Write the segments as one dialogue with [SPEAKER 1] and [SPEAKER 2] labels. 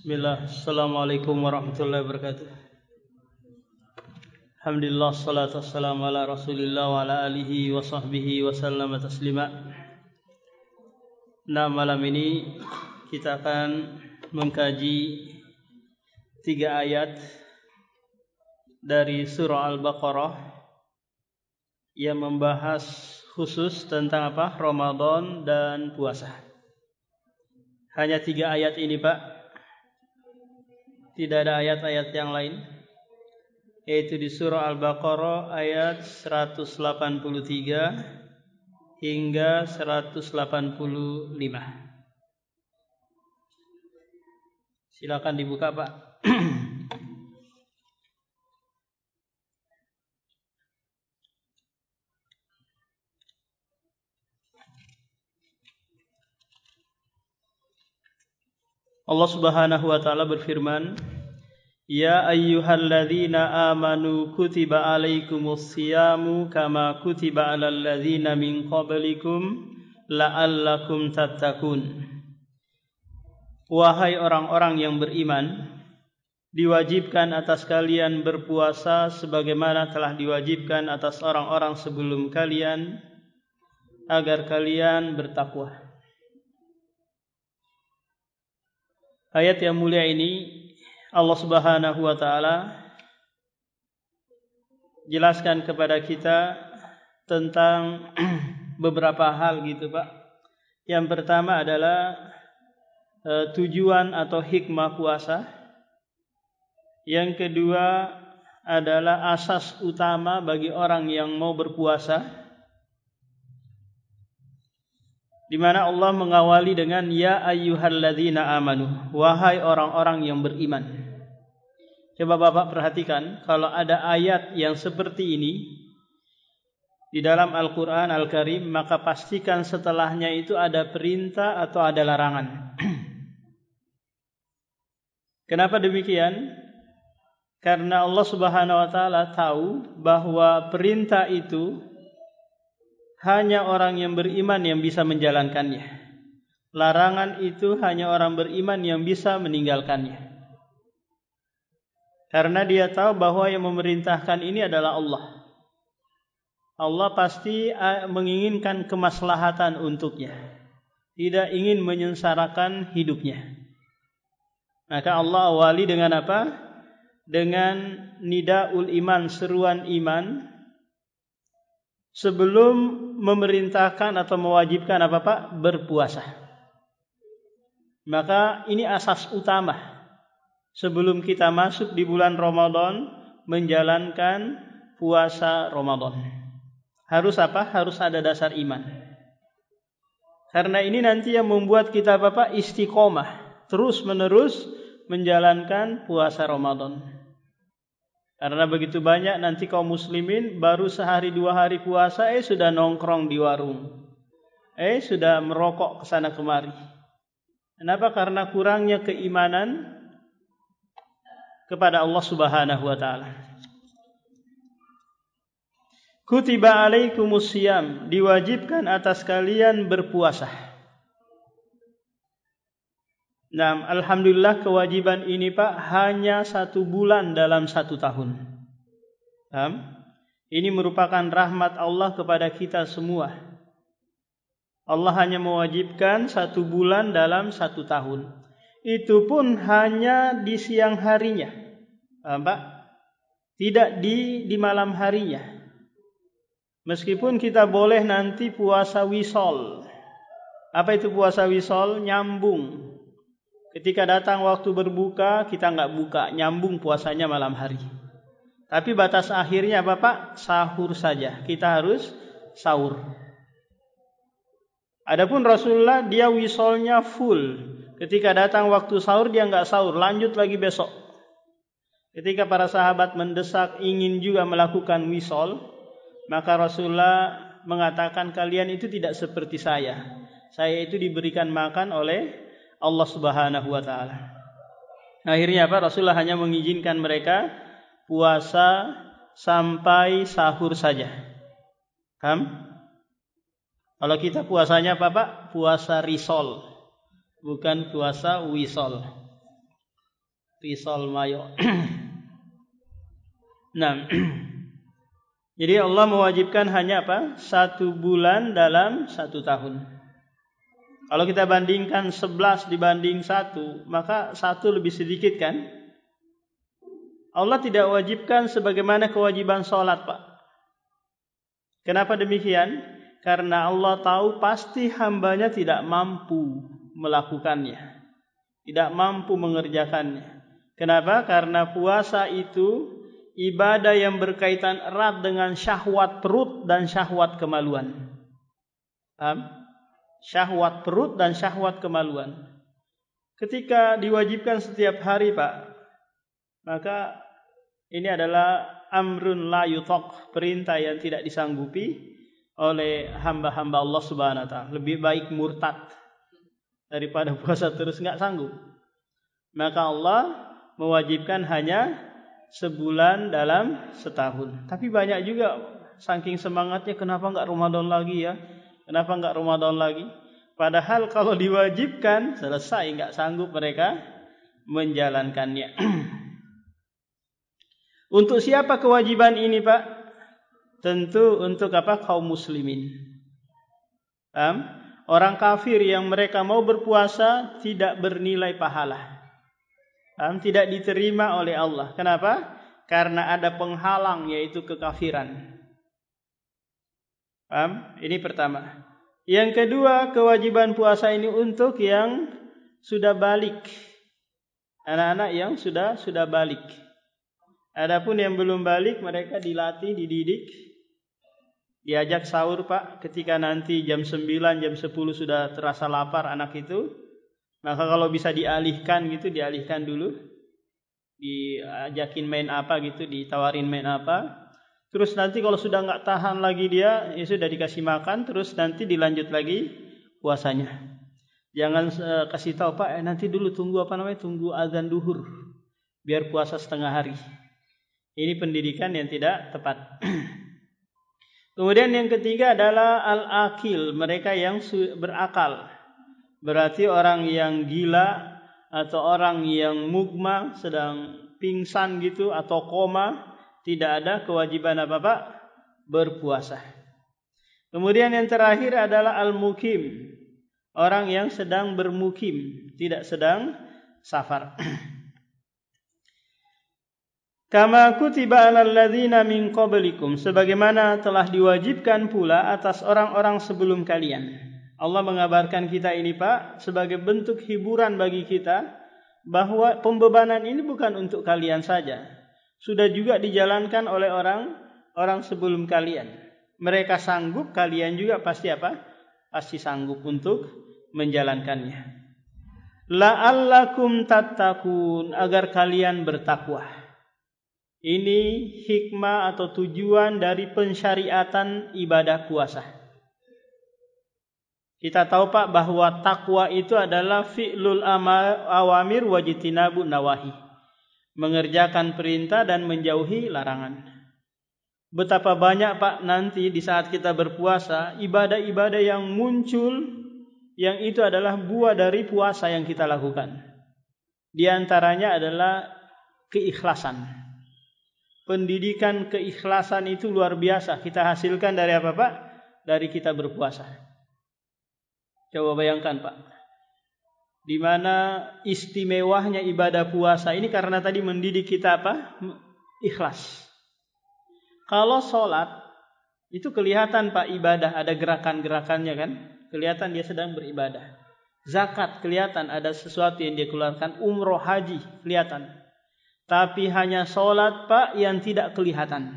[SPEAKER 1] Bismillah, Assalamualaikum warahmatullahi wabarakatuh. Alhamdulillah, salatu wassalamu ala rasulillah wa ala alihi wa sahbihi wa sallama taslima. Nah, malam ini kita akan mengkaji 3 ayat dari surah Al-Baqarah yang membahas khusus tentang Ramadan dan puasa. Hanya 3 ayat ini, Pak. Tidak ada ayat-ayat yang lain, yaitu di surah Al-Baqarah ayat 183 hingga 185. Silakan dibuka, Pak. Allah Subhanahu wa taala berfirman, "Ya ayyuhalladzina amanu kutiba alaikumus syiyamu kama kutiba alal ladzina min qablikum la'allakum tattaqun." Wahai orang-orang yang beriman, diwajibkan atas kalian berpuasa sebagaimana telah diwajibkan atas orang-orang sebelum kalian agar kalian bertakwa. Ayat yang mulia ini Allah Subhanahu wa taala jelaskan kepada kita tentang beberapa hal gitu, Pak. Yang pertama adalah tujuan atau hikmah puasa. Yang kedua adalah asas utama bagi orang yang mau berpuasa, di mana Allah mengawali dengan ya ayyuhalladzina amanu, wahai orang-orang yang beriman. Coba Bapak perhatikan, kalau ada ayat yang seperti ini di dalam Al-Qur'an Al-Karim, maka pastikan setelahnya itu ada perintah atau ada larangan. Kenapa demikian? Karena Allah Subhanahu wa taala tahu bahwa perintah itu hanya orang yang beriman yang bisa menjalankannya. Larangan itu hanya orang beriman yang bisa meninggalkannya. Karena dia tahu bahwa yang memerintahkan ini adalah Allah. Allah pasti menginginkan kemaslahatan untuknya, tidak ingin menyengsarakan hidupnya. Maka Allah awali dengan apa? Dengan nidaul iman, seruan iman, sebelum memerintahkan atau mewajibkan apa Pak? Berpuasa. Maka ini asas utama sebelum kita masuk di bulan Ramadan menjalankan puasa Ramadan. Harus apa? Harus ada dasar iman. Karena ini nanti yang membuat kita apa Pak? Istiqomah, terus menerus menjalankan puasa Ramadan. Karena begitu banyak nanti kaum muslimin baru sehari 2 hari puasa sudah nongkrong di warung. Sudah merokok kesana kemari. Kenapa? Karena kurangnya keimanan kepada Allah Subhanahu wa taala. Kutiba alaikumus syiyam, diwajibkan atas kalian berpuasa. Nah, alhamdulillah kewajiban ini Pak hanya 1 bulan dalam 1 tahun. Ini merupakan rahmat Allah kepada kita semua. Allah hanya mewajibkan 1 bulan dalam 1 tahun. Itu pun hanya di siang harinya, Pak. Tidak di malam harinya. Meskipun kita boleh nanti puasa wisol. Apa itu puasa wisol? Nyambung. Ketika datang waktu berbuka, kita nggak buka, nyambung puasanya malam hari. Tapi batas akhirnya apa Pak? Sahur saja. Kita harus sahur. Adapun Rasulullah, dia wisolnya full. Ketika datang waktu sahur, dia nggak sahur, lanjut lagi besok. Ketika para sahabat mendesak ingin juga melakukan wisol, maka Rasulullah mengatakan kalian itu tidak seperti saya. Saya itu diberikan makan oleh Allah Subhanahu wa taala. Akhirnya apa? Rasulullah hanya mengizinkan mereka puasa sampai sahur saja. Kalau kita puasanya apa Pak? Puasa risol, bukan puasa wisol. Pisol mayo. Nah, jadi Allah mewajibkan hanya apa? 1 bulan dalam 1 tahun. Kalau kita bandingkan 11 dibanding 1, maka 1 lebih sedikit kan? Allah tidak wajibkan sebagaimana kewajiban sholat, Pak. Kenapa demikian? Karena Allah tahu pasti hambanya tidak mampu melakukannya, tidak mampu mengerjakannya. Kenapa? Karena puasa itu ibadah yang berkaitan erat dengan syahwat perut dan syahwat kemaluan. Paham? Syahwat perut dan syahwat kemaluan. Ketika diwajibkan setiap hari, Pak, maka ini adalah amrun la yutaq, perintah yang tidak disanggupi oleh hamba-hamba Allah Subhanahu wa taala. Lebih baik murtad daripada puasa terus enggak sanggup. Maka Allah mewajibkan hanya sebulan dalam setahun. Tapi banyak juga saking semangatnya, kenapa enggak Ramadan lagi ya? Kenapa enggak Ramadan lagi? Padahal kalau diwajibkan selesai, enggak sanggup mereka menjalankannya. Untuk siapa kewajiban ini, Pak? Tentu untuk apa? Kaum muslimin. Orang kafir yang mereka mau berpuasa tidak bernilai pahala. Tidak diterima oleh Allah. Kenapa? Karena ada penghalang, yaitu kekafiran. Ini pertama. Yang kedua, kewajiban puasa ini untuk yang sudah balik. Anak-anak yang sudah balik. Adapun yang belum balik, mereka dilatih, dididik, diajak sahur, Pak. Ketika nanti jam 9, jam 10 sudah terasa lapar anak itu, maka kalau bisa dialihkan gitu, dialihkan dulu. Diajakin main apa gitu, ditawarin main apa. Terus nanti kalau sudah enggak tahan lagi dia, ya sudah dikasih makan, terus nanti dilanjut lagi puasanya. Jangan kasih tahu, Pak, nanti dulu tunggu tunggu azan duhur biar puasa setengah hari. Ini pendidikan yang tidak tepat. Kemudian yang ketiga adalah al-akil, mereka yang berakal. Berarti orang yang gila atau orang yang mugma, sedang pingsan gitu atau koma, tidak ada kewajiban apa-apa berpuasa. Kemudian yang terakhir adalah al-mukim, orang yang sedang bermukim, tidak sedang safar. Kama kutiba 'alal ladzina min qablikum, sebagaimana telah diwajibkan pula atas orang-orang sebelum kalian. Allah mengabarkan kita ini, Pak, sebagai bentuk hiburan bagi kita bahwa pembebanan ini bukan untuk kalian saja. Sudah juga dijalankan oleh orang sebelum kalian. Mereka sanggup, kalian juga pasti apa? Pasti sanggup untuk menjalankannya. La'allakum tattaqun, agar kalian bertakwa. Ini hikmah atau tujuan dari pensyariatan ibadah puasa. Kita tahu, Pak, bahwa takwa itu adalah fi'lul awamir wajtinabun nawahi. Mengerjakan perintah dan menjauhi larangan. Betapa banyak, Pak, nanti di saat kita berpuasa, ibadah-ibadah yang muncul, yang itu adalah buah dari puasa yang kita lakukan. Di antaranya adalah keikhlasan. Pendidikan keikhlasan itu luar biasa kita hasilkan dari apa, Pak? Dari kita berpuasa. Coba bayangkan, Pak, di mana istimewanya ibadah puasa ini karena tadi mendidik kita apa? Ikhlas. Kalau sholat itu kelihatan, Pak, ibadah, ada gerakan-gerakannya kan? Kelihatan dia sedang beribadah. Zakat kelihatan ada sesuatu yang dia keluarkan. Umroh, haji kelihatan. Tapi hanya sholat, Pak, yang tidak kelihatan.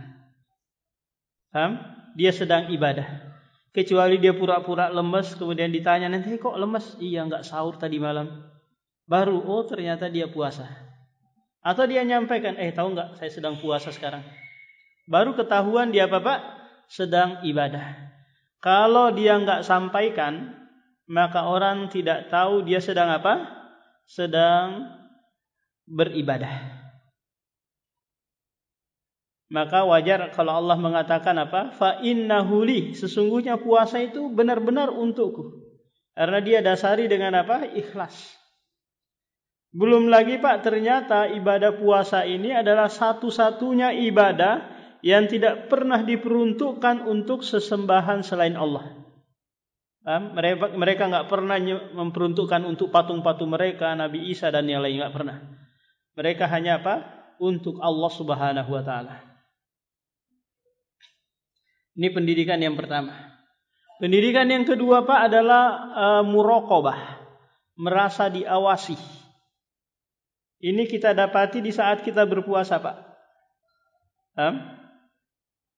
[SPEAKER 1] Dia sedang ibadah. Kecuali dia pura-pura lemes, kemudian ditanya, nanti kok lemes? Iya, enggak sahur tadi malam. Baru, oh ternyata dia puasa. Atau dia nyampaikan, tahu enggak, saya sedang puasa sekarang. Baru ketahuan dia apa, Pak? Sedang ibadah. Kalau dia enggak sampaikan, maka orang tidak tahu dia sedang apa? Sedang beribadah. Maka wajar kalau Allah mengatakan apa? Fa innahu li, sesungguhnya puasa itu benar-benar untukku. Karena dia dasari dengan apa? Ikhlas. Belum lagi Pak, ternyata ibadah puasa ini adalah satu-satunya ibadah yang tidak pernah diperuntukkan untuk sesembahan selain Allah. Mereka nggak pernah memperuntukkan untuk patung-patung mereka, Nabi Isa dan yang lain, nggak pernah. Mereka hanya apa? Untuk Allah Subhanahu wa Ta'ala. Ini pendidikan yang pertama. Pendidikan yang kedua Pak adalah muraqabah, merasa diawasi. Ini kita dapati di saat kita berpuasa Pak.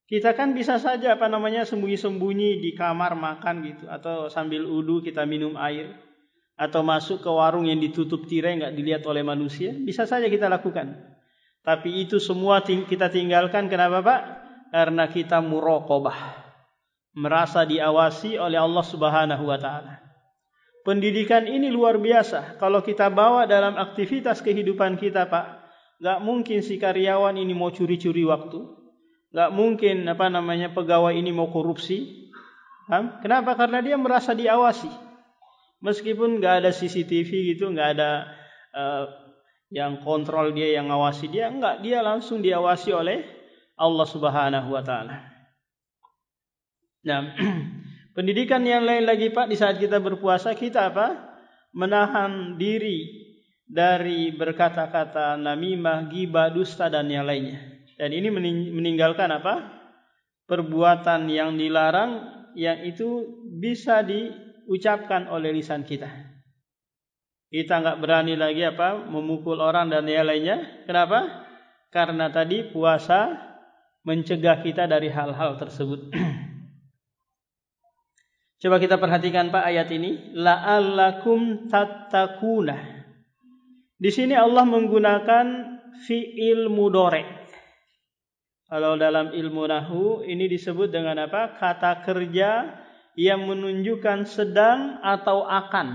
[SPEAKER 1] Kita kan bisa saja sembunyi-sembunyi di kamar makan gitu, atau sambil wudu kita minum air, atau masuk ke warung yang ditutup tirai nggak dilihat oleh manusia, bisa saja kita lakukan. Tapi itu semua kita tinggalkan. Kenapa Pak? Karena kita muraqabah, merasa diawasi oleh Allah Subhanahu wa Ta'ala. Pendidikan ini luar biasa. Kalau kita bawa dalam aktivitas kehidupan kita Pak, nggak mungkin si karyawan ini mau curi-curi waktu. Nggak mungkin pegawai ini mau korupsi. Kenapa? Karena dia merasa diawasi. Meskipun nggak ada CCTV gitu, nggak ada yang kontrol dia, yang ngawasi dia, nggak, dia langsung diawasi oleh Allah Subhanahu wa Ta'ala. Nah, pendidikan yang lain lagi Pak, di saat kita berpuasa kita menahan diri dari berkata-kata namimah, ghibah, dusta dan yang lainnya. Dan ini meninggalkan perbuatan yang dilarang, yang itu bisa diucapkan oleh lisan kita. Kita nggak berani lagi memukul orang dan yang lainnya. Kenapa? Karena tadi puasa mencegah kita dari hal-hal tersebut. Coba kita perhatikan Pak ayat ini, la'allakum tattaquna. Di sini Allah menggunakan fi'il mudhari'. Kalau dalam ilmu nahwu ini disebut dengan apa? Kata kerja yang menunjukkan sedang atau akan.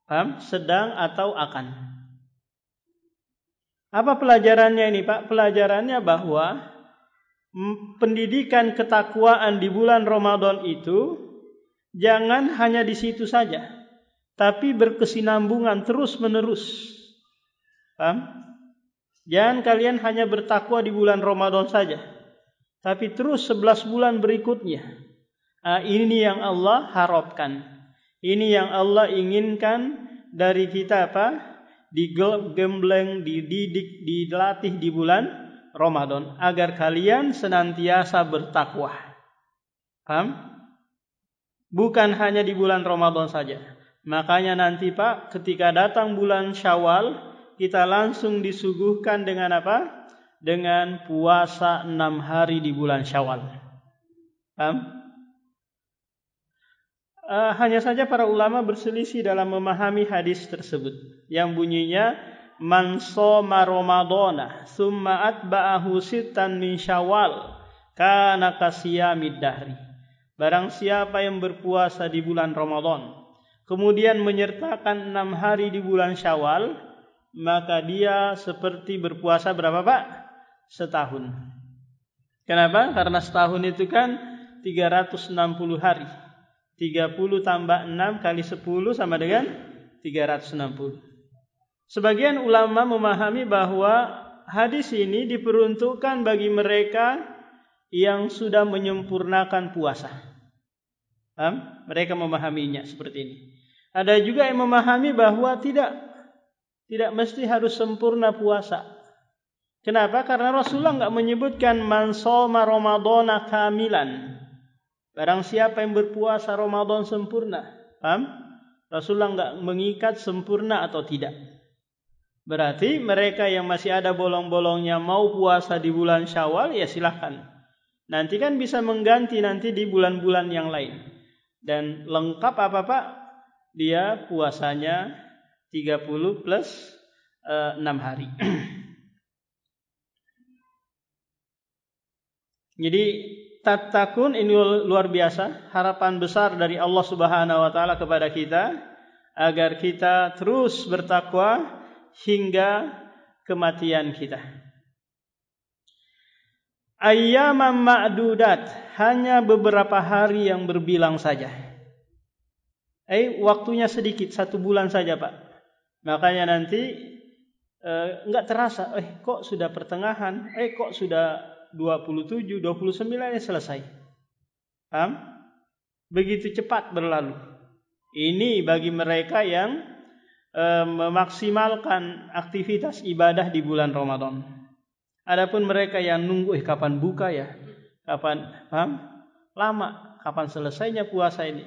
[SPEAKER 1] Paham? Sedang atau akan. Apa pelajarannya ini Pak? Pelajarannya bahwa pendidikan ketakwaan di bulan Ramadan itu jangan hanya di situ saja, tapi berkesinambungan terus menerus. Paham? Jangan kalian hanya bertakwa di bulan Ramadan saja, tapi terus 11 bulan berikutnya. Ini yang Allah harapkan. Ini yang Allah inginkan dari kita digembleng, dididik, dilatih di bulan Ramadan, agar kalian senantiasa bertakwa. Paham? Bukan hanya di bulan Ramadan saja. Makanya nanti Pak, ketika datang bulan Syawal, kita langsung disuguhkan dengan apa? Dengan puasa 6 hari di bulan Syawal. Hanya saja para ulama berselisih dalam memahami hadis tersebut, yang bunyinya man shoma ramadhana summa atba'ahu sittan min Syawal kana kasiyamid dahri. Barang siapa yang berpuasa di bulan Ramadan, kemudian menyertakan 6 hari di bulan Syawal, maka dia seperti berpuasa berapa Pak? Setahun. Kenapa? Karena setahun itu kan 360 hari. 30 tambah 6 kali 10 sama dengan 360. Sebagian ulama memahami bahwa hadis ini diperuntukkan bagi mereka yang sudah menyempurnakan puasa. Mereka memahaminya seperti ini. Ada juga yang memahami bahwa tidak mesti harus sempurna puasa. Kenapa? Karena Rasulullah nggak menyebutkan man shoma ramadhana kamilan. Barang siapa yang berpuasa Ramadan sempurna. Paham? Rasulullah nggak mengikat sempurna atau tidak. Berarti mereka yang masih ada bolong-bolongnya mau puasa di bulan Syawal, ya silahkan. Nanti kan bisa mengganti nanti di bulan-bulan yang lain. Dan lengkap apa Pak? Dia puasanya 30 plus 6 hari. Jadi tattaqun ini luar biasa, harapan besar dari Allah Subhanahu wa Ta'ala kepada kita, agar kita terus bertakwa hingga kematian kita. Ayyaman ma'dudat, hanya beberapa hari yang berbilang saja. Waktunya sedikit, 1 bulan saja Pak. Makanya nanti enggak terasa, kok sudah pertengahan, kok sudah 27, 29 selesai. Paham? Begitu cepat berlalu. Ini bagi mereka yang memaksimalkan aktivitas ibadah di bulan Ramadan. Adapun mereka yang nunggu kapan buka ya, kapan, paham? Lama, kapan selesainya puasa ini?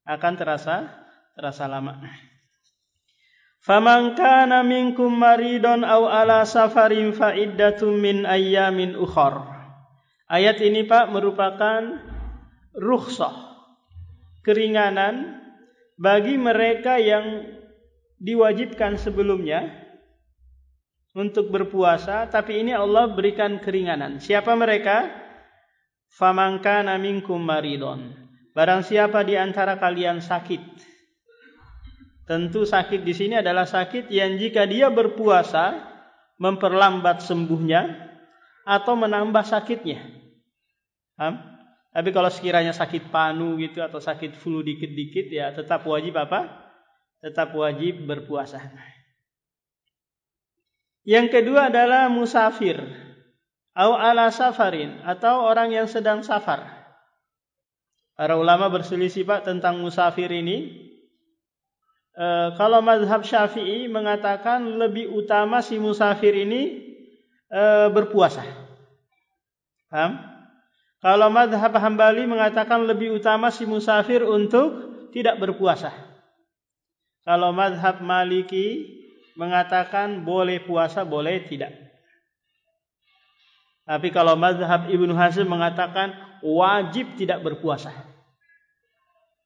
[SPEAKER 1] Akan terasa lama. Faman kana minkum maridun aw ala safarin fa iddatum min ayyamin ukhar. Ayat ini Pak merupakan rukhsah, keringanan bagi mereka yang diwajibkan sebelumnya untuk berpuasa, tapi ini Allah berikan keringanan. Siapa mereka? Faman kana minkum maridun. Barang siapa di antara kalian sakit. Tentu sakit di sini adalah sakit yang jika dia berpuasa memperlambat sembuhnya atau menambah sakitnya. Tapi kalau sekiranya sakit panu gitu atau sakit flu dikit-dikit ya tetap wajib apa? Tetap wajib berpuasa. Yang kedua adalah musafir au ala safarin atau orang yang sedang safar. Para ulama berselisih Pak tentang musafir ini. Kalau mazhab Syafi'i mengatakan lebih utama si musafir ini berpuasa. Paham? Kalau mazhab Hambali mengatakan lebih utama si musafir untuk tidak berpuasa. Kalau mazhab Maliki mengatakan boleh puasa, boleh tidak. Tapi kalau mazhab Ibnu Hazm mengatakan wajib tidak berpuasa.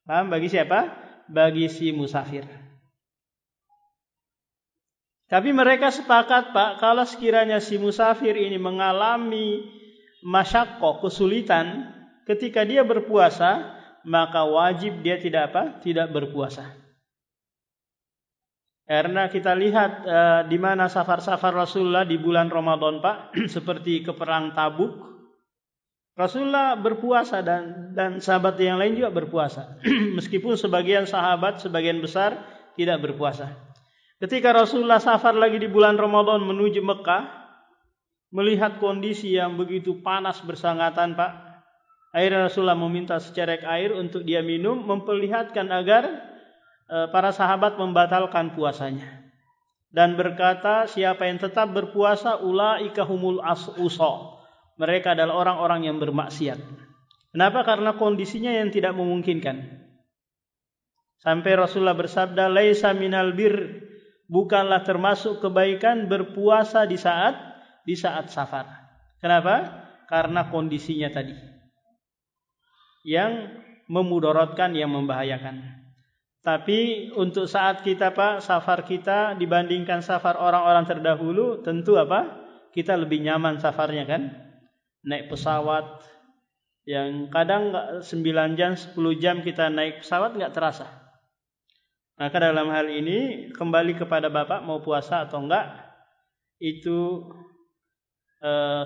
[SPEAKER 1] Paham? Bagi siapa? Bagi si musafir. Tapi mereka sepakat Pak, kalau sekiranya si musafir ini mengalami masyaqqah, kesulitan ketika dia berpuasa, maka wajib dia tidak berpuasa. Karena kita lihat di mana safar-safar Rasulullah di bulan Ramadan Pak, seperti ke perang Tabuk, Rasulullah berpuasa dan sahabat yang lain juga berpuasa. Meskipun sebagian sahabat, sebagian besar tidak berpuasa. Ketika Rasulullah safar lagi di bulan Ramadan menuju Mekah, melihat kondisi yang begitu panas bersangatan Pak, akhirnya Rasulullah meminta secerek air untuk dia minum, memperlihatkan agar para sahabat membatalkan puasanya. Dan berkata, siapa yang tetap berpuasa, ulaika humul usha. Mereka adalah orang-orang yang bermaksiat. Kenapa? Karena kondisinya yang tidak memungkinkan. Sampai Rasulullah bersabda, laisa minal bir, bukanlah termasuk kebaikan berpuasa di saat safar. Kenapa? Karena kondisinya tadi yang memudaratkan, yang membahayakan. Tapi untuk saat kita Pak, safar kita dibandingkan safar orang-orang terdahulu, tentu apa? Kita lebih nyaman safarnya kan? Naik pesawat yang kadang 9 jam, 10 jam kita naik pesawat nggak terasa. Maka dalam hal ini kembali kepada Bapak mau puasa atau enggak, itu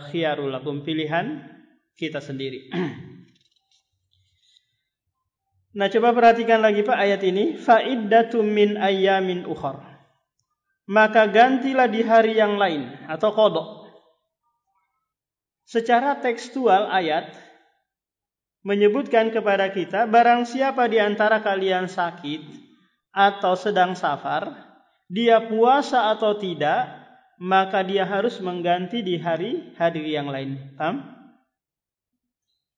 [SPEAKER 1] khiyarul lakum, pilihan kita sendiri. Nah, coba perhatikan lagi Pak ayat ini, fa iddatum min ayyamin ukhar. Maka gantilah di hari yang lain atau qada. Secara tekstual ayat menyebutkan kepada kita, barang siapa di antara kalian sakit atau sedang safar, dia puasa atau tidak, maka dia harus mengganti di hari yang lain. Paham?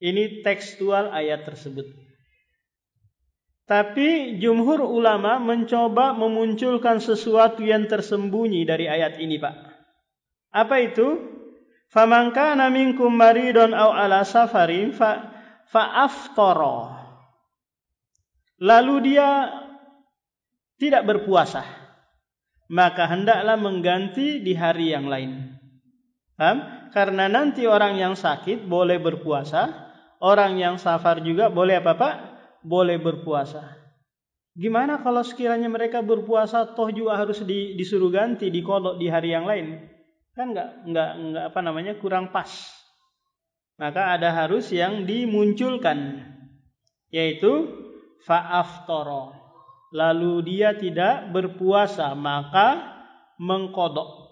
[SPEAKER 1] Ini tekstual ayat tersebut. Tapi jumhur ulama mencoba memunculkan sesuatu yang tersembunyi dari ayat ini Pak. Apa itu? Faman kana minkum maridun aw ala safarin fa aftara. Lalu dia tidak berpuasa, maka hendaklah mengganti di hari yang lain. Paham? Karena nanti orang yang sakit boleh berpuasa, orang yang safar juga boleh apa Pak? Boleh berpuasa. Gimana kalau sekiranya mereka berpuasa toh juga harus disuruh ganti, diqadha di hari yang lain? Kan enggak kurang pas. Maka ada harus yang dimunculkan, yaitu fa'aftara. lalu dia tidak berpuasa, maka mengqadha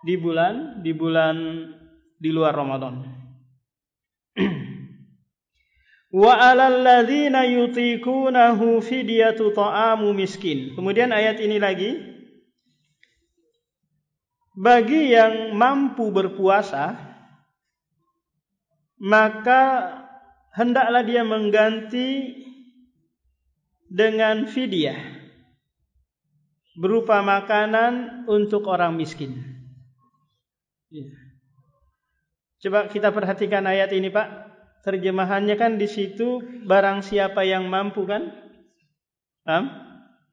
[SPEAKER 1] di bulan di luar Ramadan. Wa 'alal ladzina yutiqunahu fidyatu ta'amu miskin. Kemudian ayat ini lagi, bagi yang mampu berpuasa, maka hendaklah dia mengganti dengan fidyah berupa makanan untuk orang miskin. Coba kita perhatikan ayat ini, Pak. Terjemahannya kan di situ barang siapa yang mampu, kan?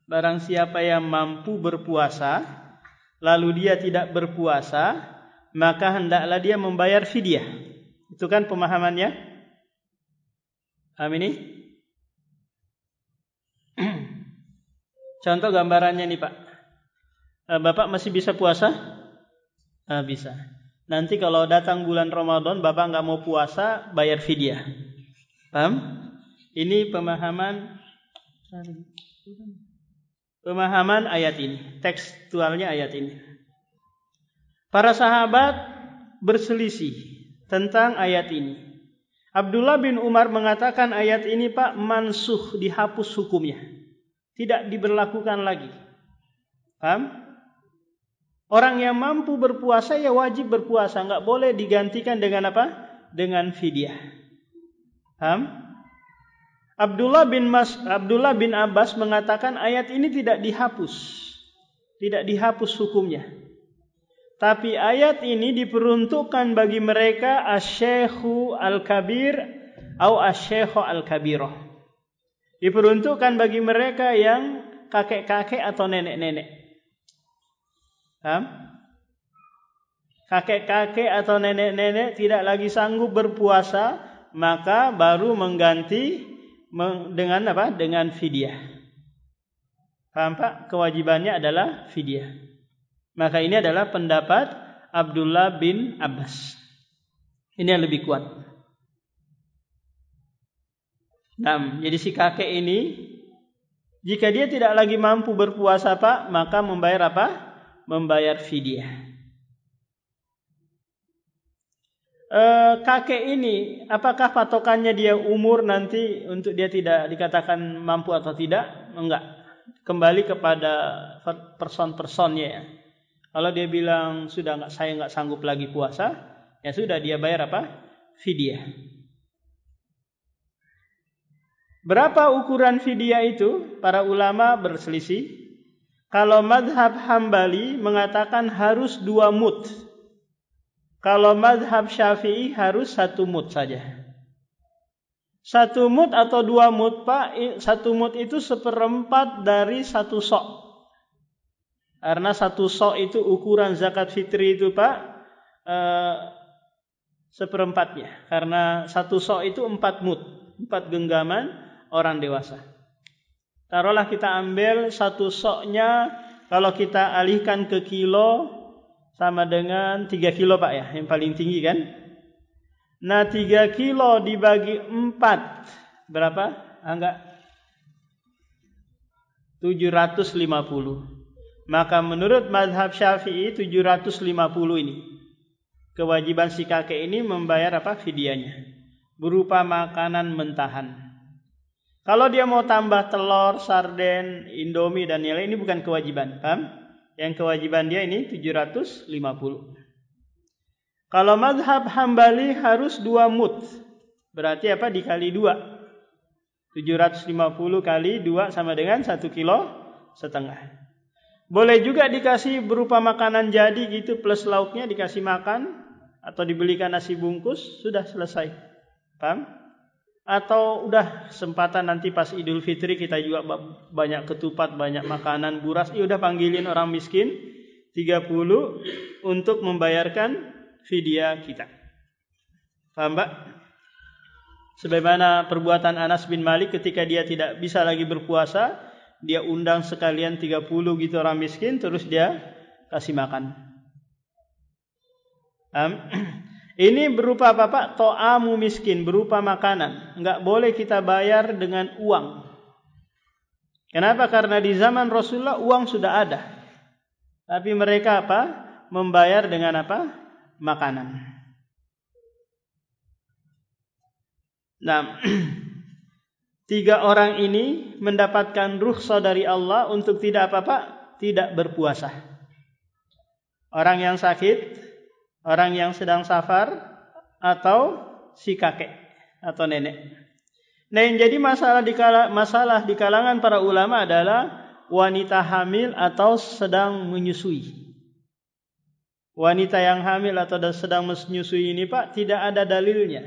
[SPEAKER 1] Barang siapa yang mampu berpuasa, lalu dia tidak berpuasa, maka hendaklah dia membayar fidyah. Itu kan pemahamannya? Ini? Contoh gambarannya nih, Pak. Bapak masih bisa puasa? Bisa. Nanti kalau datang bulan Ramadan, Bapak nggak mau puasa, bayar fidyah. Paham? Ini pemahaman ayat ini, tekstualnya ayat ini. Para sahabat berselisih tentang ayat ini. Abdullah bin Umar mengatakan ayat ini, Pak, mansuh, dihapus hukumnya, tidak diberlakukan lagi. Paham? Orang yang mampu berpuasa ya wajib berpuasa, nggak boleh digantikan dengan apa? Dengan fidyah. Paham? Abdullah bin Abbas mengatakan ayat ini tidak dihapus hukumnya. Tapi ayat ini diperuntukkan bagi mereka asy-syaikhu al-kabir atau asy-syaikhu al-kabirah. Diperuntukkan bagi mereka yang kakek-kakek atau nenek-nenek. Kakek-kakek atau nenek-nenek tidak lagi sanggup berpuasa, maka baru mengganti dengan apa? Dengan fidyah. Paham, Pak? Kewajibannya adalah fidyah. Maka ini adalah pendapat Abdullah bin Abbas. Ini yang lebih kuat. Jadi si kakek ini, jika dia tidak lagi mampu berpuasa, Pak, maka membayar apa? Membayar fidyah. Kakek ini, apakah patokannya dia umur nanti untuk dia tidak dikatakan mampu atau tidak? Enggak. Kembali kepada person-personnya ya. Kalau dia bilang saya nggak sanggup lagi puasa, ya sudah, dia bayar apa? Fidyah. Berapa ukuran fidyah itu? Para ulama berselisih. Kalau mazhab Hambali mengatakan harus 2 mud. Kalau mazhab Syafi'i harus 1 mud saja. 1 mud atau 2 mud, Pak? 1 mud itu 1/4 dari 1 sok. Karena 1 sok itu ukuran zakat fitri itu, Pak, 1/4-nya. Karena 1 sok itu 4 mud, 4 genggaman orang dewasa. Taruhlah kita ambil 1 soknya, kalau kita alihkan ke kilo, sama dengan 3 kilo, Pak ya, yang paling tinggi kan. Nah 3 kilo dibagi 4, berapa? Enggak, 750. Maka menurut mazhab Syafi'i 750 ini. Kewajiban si kakek ini membayar apa? Fidyahnya. Berupa makanan mentahan. Kalau dia mau tambah telur, sarden, indomie dan yang lain, ini bukan kewajiban, paham? Yang kewajiban dia ini 750. Kalau mazhab Hambali harus 2 mud. Berarti apa? Dikali 2. 750 kali 2 sama dengan 1,5 kilo. Boleh juga dikasih berupa makanan jadi gitu, plus lauknya dikasih makan, atau dibelikan nasi bungkus, sudah selesai. Paham? Atau udah kesempatan nanti pas Idul Fitri kita juga banyak ketupat, banyak makanan, buras, udah panggilin orang miskin 30 untuk membayarkan fidyah kita. Paham, Pak? Sebagaimana perbuatan Anas bin Malik ketika dia tidak bisa lagi berpuasa, dia undang sekalian 30 gitu orang miskin, terus dia kasih makan. Ini berupa apa, Pak? To'amu miskin, berupa makanan. Enggak boleh kita bayar dengan uang. Kenapa? Karena di zaman Rasulullah uang sudah ada. Tapi mereka apa? Membayar dengan apa? Makanan. Nah, 3 orang ini mendapatkan rukhsah dari Allah untuk tidak apa-apa, tidak berpuasa. Orang yang sakit, orang yang sedang safar, atau si kakek atau nenek. Nah, yang jadi masalah di kalangan para ulama adalah wanita hamil atau sedang menyusui. Wanita yang hamil atau sedang menyusui ini Pak, tidak ada dalilnya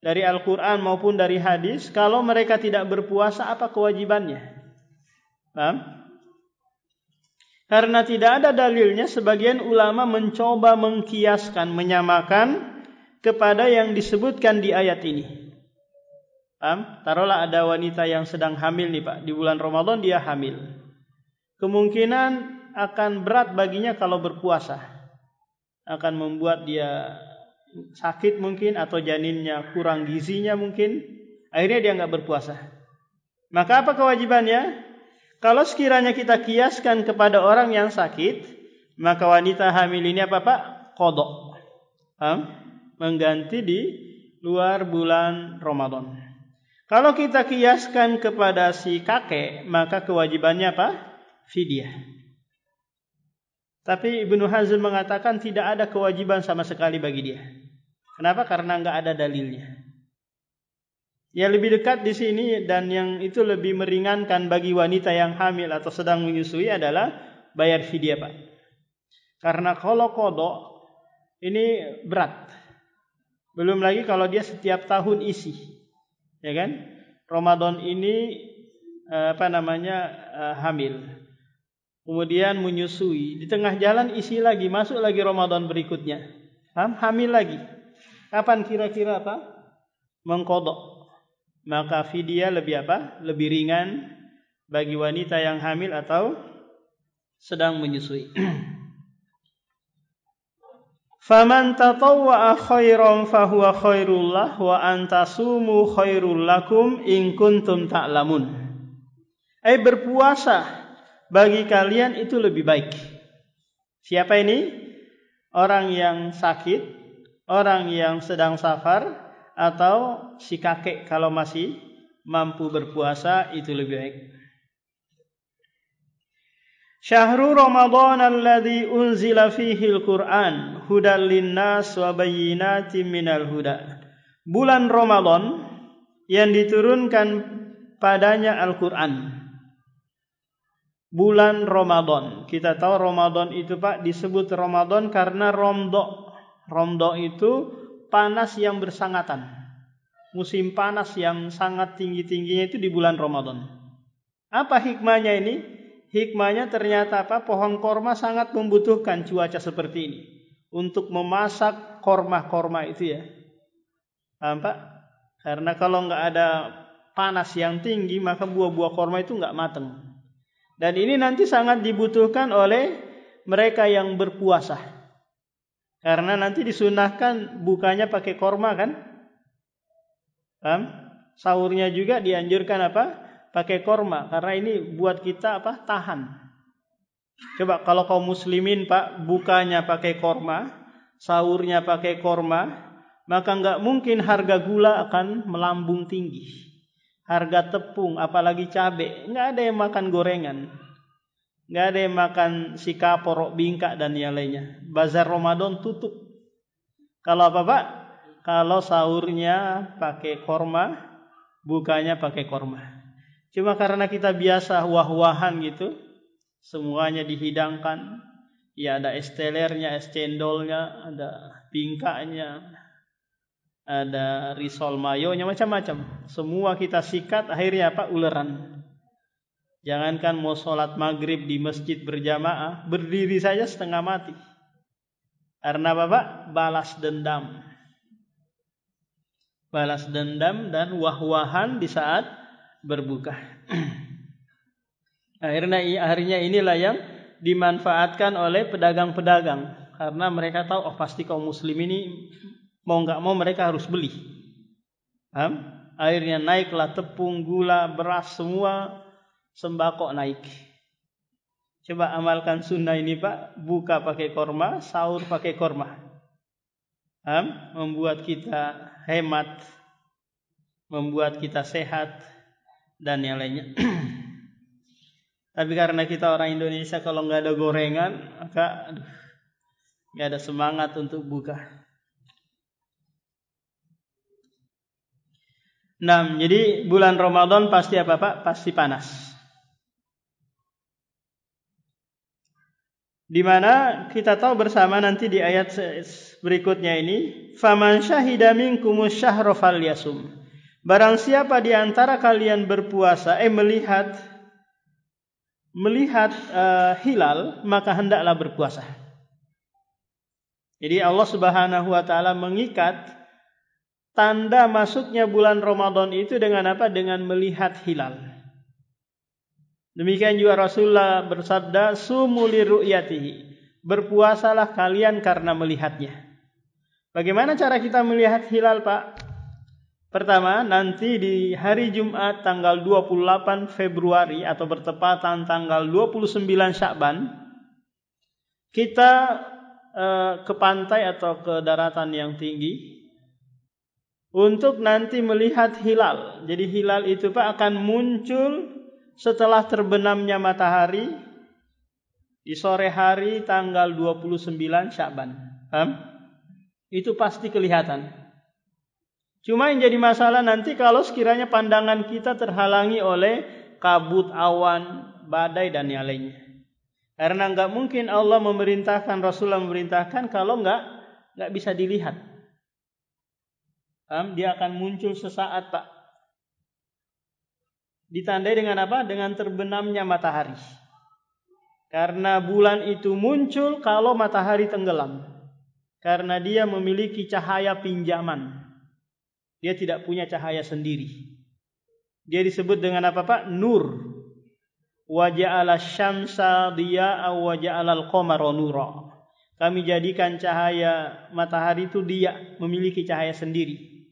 [SPEAKER 1] dari Al-Quran maupun dari hadis. Kalau mereka tidak berpuasa, apa kewajibannya? Paham? Karena tidak ada dalilnya, sebagian ulama mencoba mengkiaskan, menyamakan kepada yang disebutkan di ayat ini. Paham? Taruhlah ada wanita yang sedang hamil nih Pak, di bulan Ramadan dia hamil. Kemungkinan akan berat baginya kalau berpuasa. Akan membuat dia sakit mungkin, atau janinnya kurang gizinya mungkin. Akhirnya dia enggak berpuasa. Maka apa kewajibannya? Kalau sekiranya kita kiaskan kepada orang yang sakit, maka wanita hamil ini apa Pak? Qadha. Paham? Mengganti di luar bulan Ramadan. Kalau kita kiaskan kepada si kakek, maka kewajibannya apa? Fidyah. Tapi Ibnu Hazm mengatakan tidak ada kewajiban sama sekali bagi dia. Kenapa? Karena enggak ada dalilnya. Yang lebih dekat di sini dan yang itu lebih meringankan bagi wanita yang hamil atau sedang menyusui adalah bayar fidyah Pak. Karena kalau qadha ini berat. Belum lagi kalau dia setiap tahun isi. Ya kan? Ramadan ini hamil. Kemudian menyusui, di tengah jalan isi lagi, masuk lagi Ramadan berikutnya. Hamil lagi. Kapan kira-kira apa? Mengqadha. Maka fidyah lebih apa? Lebih ringan bagi wanita yang hamil atau sedang menyusui. Faman tatawwa'a khairan fahuwa khairullah wa antasumu khairul lakum in kuntum ta'lamun. Berpuasa bagi kalian itu lebih baik. Siapa ini? Orang yang sakit, orang yang sedang safar, atau si kakek kalau masih mampu berpuasa itu lebih baik. Syahrul Ramadan alladzi unzila fihi al-Qur'an hudal linnas wa bayyinatin minal huda. Bulan Ramadan yang diturunkan padanya Al-Qur'an. Bulan Ramadan. Kita tahu Ramadan itu Pak disebut Ramadan karena romdo. Romdo itu panas yang bersangatan. Musim panas yang sangat tinggi-tingginya itu di bulan Ramadan. Apa hikmahnya ini? Hikmahnya ternyata apa? Pohon korma sangat membutuhkan cuaca seperti ini untuk memasak korma-korma itu ya. Paham Pak? Karena kalau nggak ada panas yang tinggi maka buah-buah korma itu nggak matang. Dan ini nanti sangat dibutuhkan oleh mereka yang berpuasa. Karena nanti disunahkan bukanya pakai korma kan? Paham? Sahurnya juga dianjurkan apa? Pakai korma, karena ini buat kita apa? Tahan. Coba kalau kaum muslimin Pak bukanya pakai korma, sahurnya pakai korma, maka enggak mungkin harga gula akan melambung tinggi. Harga tepung, apalagi cabai, enggak ada yang makan gorengan. Enggak ada yang makan si kapor, bingkak dan yang lainnya. Bazar Ramadan tutup. Kalau apa Pak? Kalau sahurnya pakai korma, bukanya pakai korma. Cuma karena kita biasa wah-wahan gitu, semuanya dihidangkan. Ya ada es telernya, es cendolnya, ada bingkaknya, ada risol mayonya, macam-macam. Semua kita sikat, akhirnya apa? Uleran. Jangankan mau sholat maghrib di masjid berjamaah, berdiri saja setengah mati. Karena apa Pak? Balas dendam. Balas dendam dan wah-wahan di saat berbuka. Akhirnya inilah yang dimanfaatkan oleh pedagang-pedagang, karena mereka tahu pasti kaum muslim ini mau nggak mau mereka harus beli. Paham? Akhirnya naiklah tepung, gula, beras semua sembako naik. Coba amalkan sunnah ini Pak, buka pakai korma, sahur pakai korma. Membuat kita hemat, membuat kita sehat, dan yang lainnya. Tapi karena kita orang Indonesia, kalau nggak ada gorengan, maka nggak ada semangat untuk buka. Nah, jadi bulan Ramadan pasti apa Pak? Pasti panas. Di mana kita tahu bersama nanti di ayat berikutnya ini, faman syahida minkumus syahra falyasum. Barang siapa di antara kalian berpuasa, melihat hilal, maka hendaklah berpuasa. Jadi Allah Subhanahu wa taala mengikat tanda masuknya bulan Ramadan itu dengan apa? Dengan melihat hilal. Demikian juga Rasulullah bersabda, sumu liru'yatihi. Berpuasalah kalian karena melihatnya. Bagaimana cara kita melihat hilal, Pak? Pertama, nanti di hari Jumat tanggal 28 Februari atau bertepatan tanggal 29 Sya'ban, kita ke pantai atau ke daratan yang tinggi untuk nanti melihat hilal. Jadi hilal itu Pak akan muncul setelah terbenamnya matahari di sore hari tanggal 29 Sya'ban. Itu pasti kelihatan. Cuma yang jadi masalah nanti kalau sekiranya pandangan kita terhalangi oleh kabut, awan, badai dan yang lainnya. Karena enggak mungkin Allah memerintahkan, Rasulullah memerintahkan kalau enggak bisa dilihat. Dia akan muncul sesaat Pak. Ditandai dengan apa? Dengan terbenamnya matahari. Karena bulan itu muncul kalau matahari tenggelam. Karena dia memiliki cahaya pinjaman. Dia tidak punya cahaya sendiri. Dia disebut dengan apa Pak? Nur. Wa ja'ala syamsa diya'a wa ja'alal qamara nura. Kami jadikan cahaya matahari itu dia memiliki cahaya sendiri.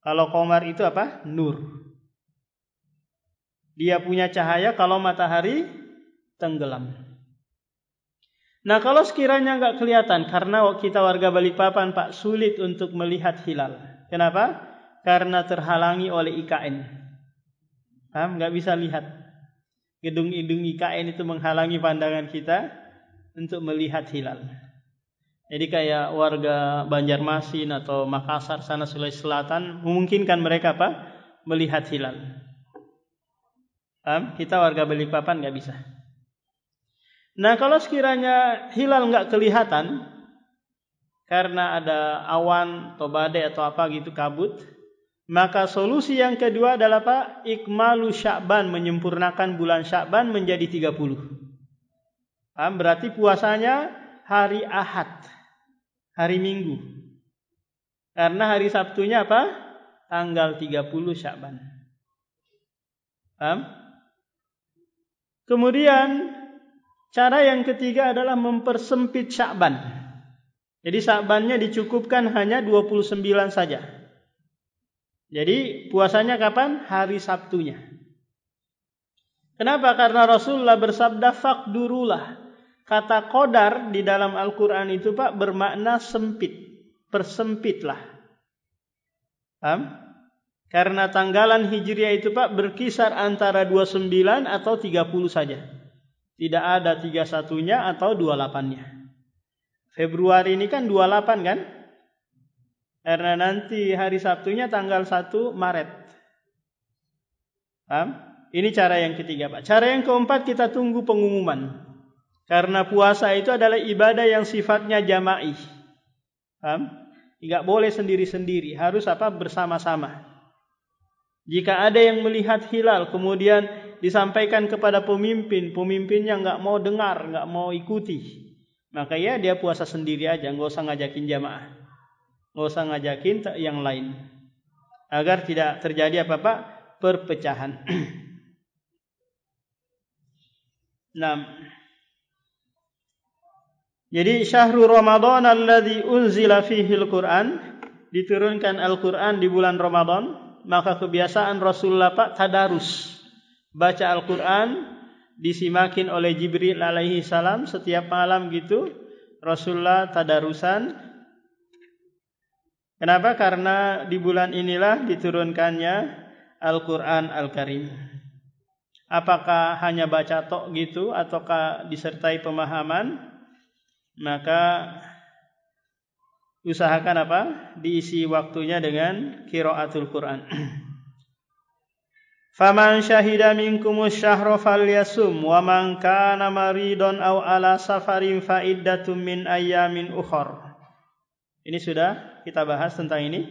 [SPEAKER 1] Kalau qamar itu apa? Nur. Dia punya cahaya kalau matahari tenggelam. Nah, kalau sekiranya enggak kelihatan karena kita warga Balikpapan Pak sulit untuk melihat hilal. Kenapa? Karena terhalangi oleh IKN. Enggak bisa lihat. Gedung-gedung IKN itu menghalangi pandangan kita untuk melihat hilal. Jadi kayak warga Banjarmasin atau Makassar sana Sulawesi Selatan memungkinkan mereka apa? Melihat hilal. Kita warga Balikpapan enggak bisa. Nah, kalau sekiranya hilal enggak kelihatan karena ada awan atau badai atau apa gitu kabut, maka solusi yang kedua adalah Pak, ikmalu Sya'ban, menyempurnakan bulan Sya'ban menjadi 30. Berarti puasanya hari Ahad, hari Minggu. Karena hari Sabtunya apa? Tanggal 30 Sya'ban. Kemudian cara yang ketiga adalah mempersempit Sya'ban. Jadi Sya'bannya dicukupkan hanya 29 saja. Jadi puasanya kapan? Hari Sabtunya. Kenapa? Karena Rasulullah bersabda faqdurulah. Kata qadar di dalam Al-Quran itu Pak bermakna sempit. Persempitlah. Karena tanggalan Hijriah itu Pak berkisar antara 29 atau 30 saja. Tidak ada 31-nya atau 28-nya. Februari ini kan 28 kan? Karena nanti hari Sabtunya tanggal 1 Maret. Ini cara yang ketiga Pak. Cara yang keempat kita tunggu pengumuman. Karena puasa itu adalah ibadah yang sifatnya jama'i. Tidak boleh sendiri-sendiri. Harus apa? Bersama-sama. Jika ada yang melihat hilal kemudian disampaikan kepada pemimpin, pemimpinnya enggak mau dengar, enggak mau ikuti, maka ya dia puasa sendiri aja, enggak usah ngajakin jamaah, enggak usah ngajakin yang lain, agar tidak terjadi apa-apa perpecahan. Nah, jadi syahrul Ramadan alladzi unzila fihi al-Quran, diturunkan Al-Quran di bulan Ramadan. Maka kebiasaan Rasulullah Pak tadarus, baca Al-Quran disimakin oleh Jibril alaihi salam setiap malam gitu. Rasulullah tadarusan. Kenapa? Karena di bulan inilah diturunkannya Al-Quran Al-Karim. Apakah hanya baca tok gitu ataukah disertai pemahaman? Maka usahakan apa? Diisi waktunya dengan qiraatul Quran. Faman syahida minkumus syahra falyasum wa man kana maridon aw ala safarin fa iddatum min ayyamin ukhra. Ini sudah kita bahas tentang ini.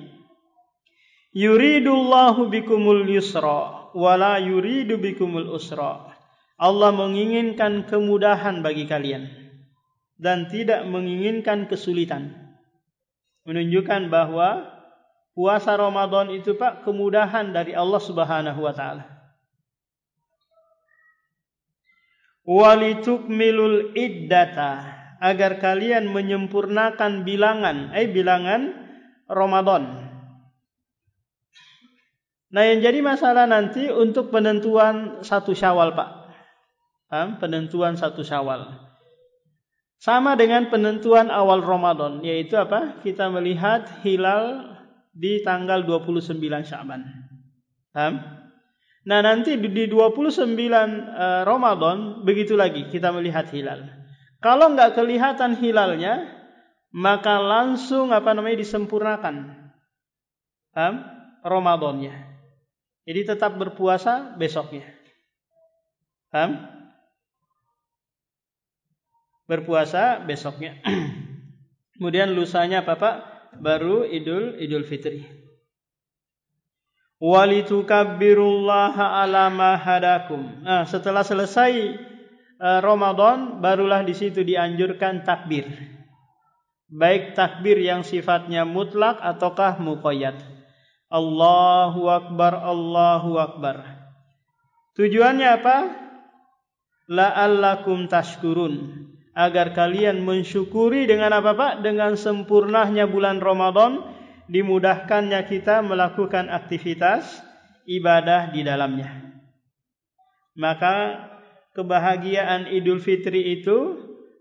[SPEAKER 1] Yuridullahu bikumul yusra wa la yuridu bikumul usra. Allah menginginkan kemudahan bagi kalian dan tidak menginginkan kesulitan. Menunjukkan bahwa puasa Ramadan itu Pak kemudahan dari Allah Subhanahu wa taala. Walitukmilul iddata, agar kalian menyempurnakan bilangan, bilangan Ramadan. Nah, yang jadi masalah nanti untuk penentuan 1 Syawal, Pak. Penentuan 1 Syawal. Sama dengan penentuan awal Ramadan, yaitu apa? Kita melihat hilal di tanggal 29 Sya'ban. Nah, nanti di 29 Ramadan begitu lagi kita melihat hilal. Kalau enggak kelihatan hilalnya, maka langsung disempurnakan Ramadannya. Jadi tetap berpuasa besoknya. Berpuasa besoknya. Kemudian lusanya apa, Pak? Baru Idul Fitri. Walitukabbirullaha ala ma hadakum. Nah, setelah selesai Ramadan barulah di situ dianjurkan takbir. Baik takbir yang sifatnya mutlak ataukah muqayyad. Allahu akbar, Allahu akbar. Tujuannya apa? La'allakum tashkurun. Agar kalian mensyukuri dengan apa, Pak? Dengan sempurnanya bulan Ramadan, dimudahkannya kita melakukan aktivitas ibadah di dalamnya. Maka kebahagiaan Idul Fitri itu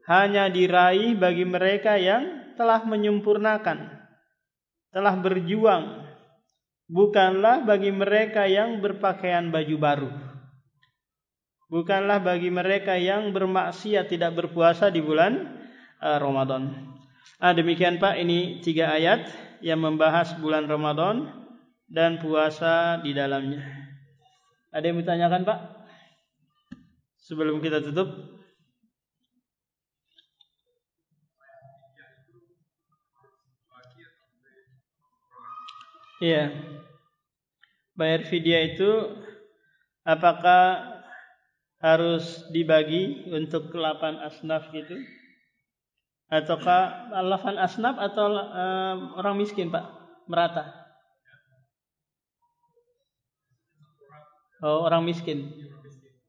[SPEAKER 1] hanya diraih bagi mereka yang telah menyempurnakan, telah berjuang. Bukanlah bagi mereka yang berpakaian baju baru. Bukanlah bagi mereka yang bermaksiat tidak berpuasa di bulan Ramadan. Demikian Pak, ini 3 ayat yang membahas bulan Ramadan dan puasa di dalamnya. Ada yang bertanyakan Pak? Sebelum kita tutup. Iya. Bayar fidyah itu apakah harus dibagi untuk 8 asnaf gitu? Ataukah 8 asnaf atau orang miskin, Pak? Merata? Oh, orang miskin.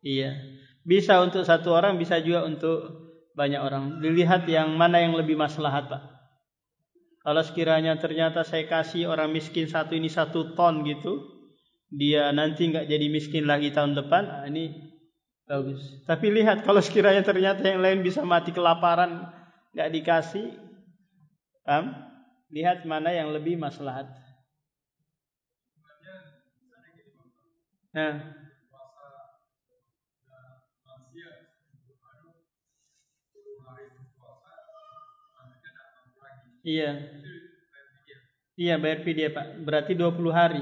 [SPEAKER 1] Iya. Bisa untuk 1 orang, bisa juga untuk banyak orang. Dilihat yang mana yang lebih maslahat, Pak. Kalau sekiranya ternyata saya kasih orang miskin satu ini 1 ton gitu, dia nanti nggak jadi miskin lagi tahun depan, ini bagus. Tapi lihat kalau sekiranya ternyata yang lain bisa mati kelaparan, nggak dikasih, lihat mana yang lebih maslahat. Nah, iya, iya bayar fidyah Pak. Berarti 20 hari.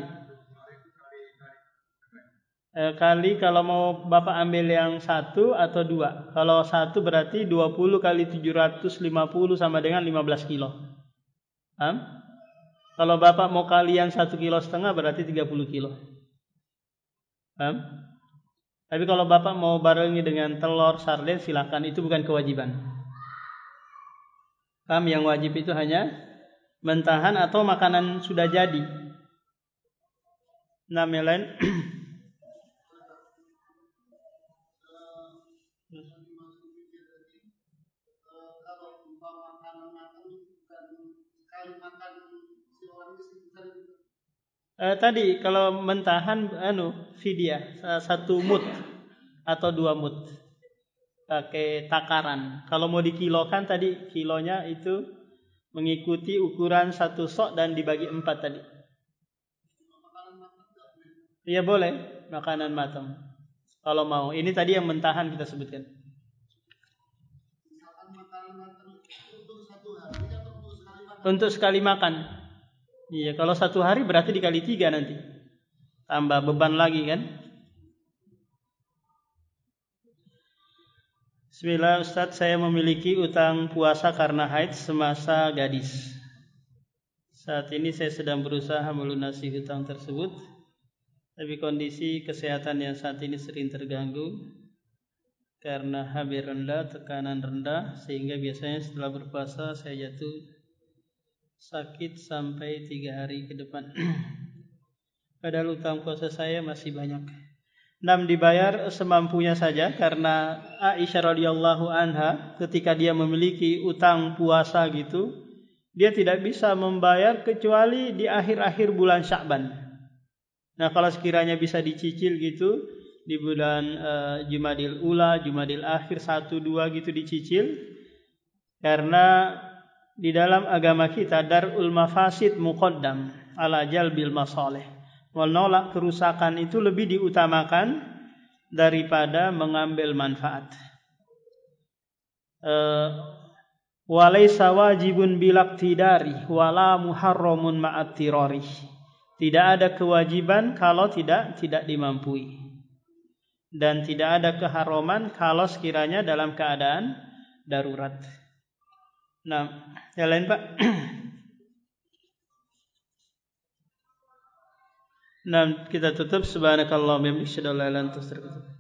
[SPEAKER 1] Kali kalau mau Bapak ambil yang 1 atau 2. Kalau 1 berarti 20 kali 750 sama dengan 15 kilo. Kalau Bapak mau kali yang 1,5 kilo berarti 30 kilo. Tapi kalau Bapak mau barengi dengan telur, sarden, silakan, itu bukan kewajiban. Yang wajib itu hanya mentahan atau makanan sudah jadi. Nah, yang lain Tadi kalau mentahan fidyah 1 mud atau 2 mud pakai takaran. Kalau mau dikilokan tadi kilonya itu mengikuti ukuran 1 sok dan dibagi 4 tadi. Iya boleh makanan matang. Kalau mau. Ini tadi yang mentahan kita sebutkan. Untuk sekali makan. Iya, kalau 1 hari berarti dikali 3 nanti. Tambah beban lagi kan? Bismillah Ustaz, saya memiliki utang puasa karena haid semasa gadis. Saat ini saya sedang berusaha melunasi hutang tersebut, tapi kondisi kesehatan yang saat ini sering terganggu karena HB rendah, tekanan rendah, sehingga biasanya setelah berpuasa saya jatuh sakit sampai 3 hari ke depan. Padahal utang puasa saya masih banyak. 6 dibayar semampunya saja, karena Aisyah radhiyallahu anha ketika dia memiliki utang puasa gitu, dia tidak bisa membayar kecuali di akhir-akhir bulan Sya'ban. Nah, kalau sekiranya bisa dicicil gitu di bulan Jumadil Ula, Jumadil Akhir 1, 2 gitu dicicil, karena di dalam agama kita darul mafasid muqaddam ala jalbil masalih. Menolak kerusakan itu lebih diutamakan daripada mengambil manfaat. Walaysa wajibun bilaktidari wala muharramun ma'attirari. Tidak ada kewajiban kalau tidak dimampui, dan tidak ada keharaman kalau sekiranya dalam keadaan darurat. Nah, yang lain Pak. Nah, kita tutup. Subhanakallahumma wa bihamdika asyhadu an la ilaha illa anta astaghfiruka wa atubu ilaik.